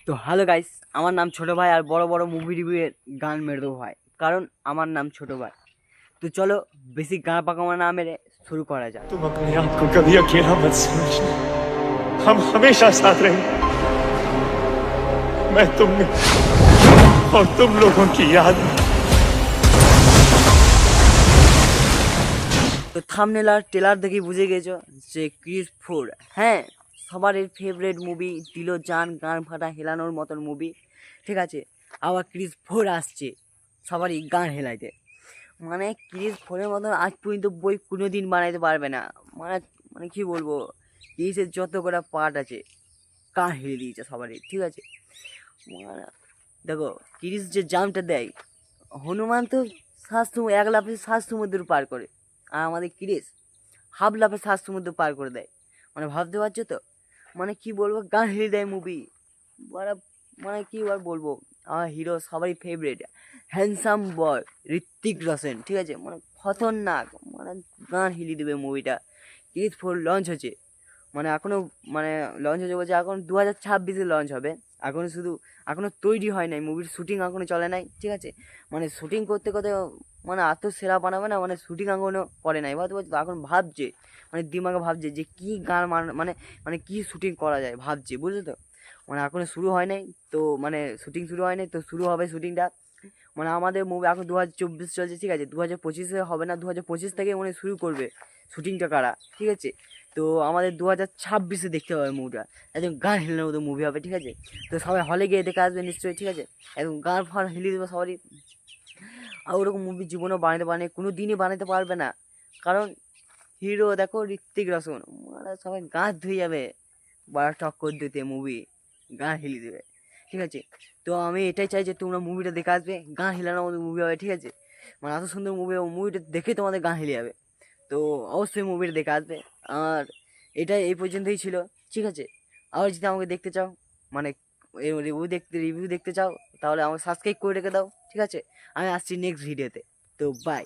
তো hello guys, আমার নাম ছোট ভাই আর বড় বড় মুভি রিভিউয়ের গান মেরে দেবো ভাই, কারণ আমার নাম ছোট ভাই। তো চলো বেশি গান পাকামো না মেরে শুরু করা যাক। तुम अपने आप को कभी अकेला मत समझना। हम हमेशा साथ रहेंगे। मैं तुम में और तुम लोगों की याद में। তো থাম্বনেল আর ট্রেলার দেখে বুঝে গেছো যে ক্রিস 4, হ্যাঁ, সবারই ফেভারিট মুভি, দিল জান গান ফাটা হেলানোর মতন মুভি। ঠিক আছে, আবার ক্রিস 4 আসছে সবারই গান হেলাইতে। মানে ক্রিস 4-এর মতন আজ পর্যন্ত বই কোনো দিন বানাইতে পারবে না। মানে মানে কি বলবো, ক্রিসের যত কটা পার্ট আছে গান হেলে দিয়েছে সবারই। ঠিক আছে, মানে দেখো ক্রিস যে জাম্পটা দেয়, হনুমান তো এক লাফে 7 সমুদ্র পার করে, আর আমাদের ক্রিস হাফ লাফে 7 সমুদ্র পার করে দেয়। মানে ভাবতে পারছো তো, মানে কি বলবো, গান হেলে দেয় মুভি। মানে মানে কি আর বলবো, আমার হিরো সবারই favourite, handsome boy Hrithik Roshan. ঠিক আছে, মানে খতরনাক, মানে গান হিলিয়ে দেবে মুভিটা। ক্রিস 4 লঞ্চ হচ্ছে, মানে এখনও, মানে লঞ্চ হচ্ছে বলছে এখন 2026-এ লঞ্চ হবে। এখনও তৈরি হয় নাই, মুভির শ্যুটিং এখনও চলে নাই। ঠিক আছে, মানে শ্যুটিং করতে করতে মানে এত সেরা বানাবে না, মানে শ্যুটিং এখনও করে নাই, বুঝতে পারছো তো? এখন ভাবছে, মানে দিমাগে ভাবছে যে কী গান মানে মানে কী শ্যুটিং করা যায় ভাবছে, বুঝলে তো? মানে এখনও শুরু হয় নাই, তো মানে শ্যুটিং শুরু হয় নাই, তো শুরু হবে শ্যুটিংটা। মানে আমাদের মুভি এখন 2024 চলছে, ঠিক আছে, 2025-এ হবে না, 2025 থেকে মানে শুরু করবে শ্যুটিংটা করা। ঠিক আছে, তো আমাদের 2026-এ দেখতে হবে মুভিটা, একদম গান হেলানোর মতো মুভি হবে। ঠিক আছে, তো সবাই হলে গিয়ে দেখে আসবে নিশ্চয়ই। ঠিক আছে, একদম গান ফান হিলিয়ে দেবে সবারই। আর ওরকম মুভি জীবনেও কোনো দিনই বানাতে পারবে না, কারণ হিরো দেখো ঋত্বিক রোশন, মানে সবাই গাছ ধুয়ে যাবে বড় টক্কর দিতে, মুভি গান হিলিয়ে দেবে। ঠিক আছে, তো আমি এটাই চাই যে তোমরা মুভিটা দেখে আসবে, গান হিলানোর মতো মুভি হবে। ঠিক আছে, মানে এত সুন্দর মুভি, মুভিটা দেখে তোমাদের গান হিলিয়ে যাবে। তো অবশ্যই মুভিটা দেখে আসবে। আর এটা এই পর্যন্তই ছিল। ঠিক আছে, আর যদি আমাকে দেখতে চাও, মানে রিভিউ দেখতে চাও, তাহলে আমাকে সাবস্ক্রাইব করে রেখে দাও। ঠিক আছে, আমি আসছি নেক্সট ভিডিওতে। তো বাই।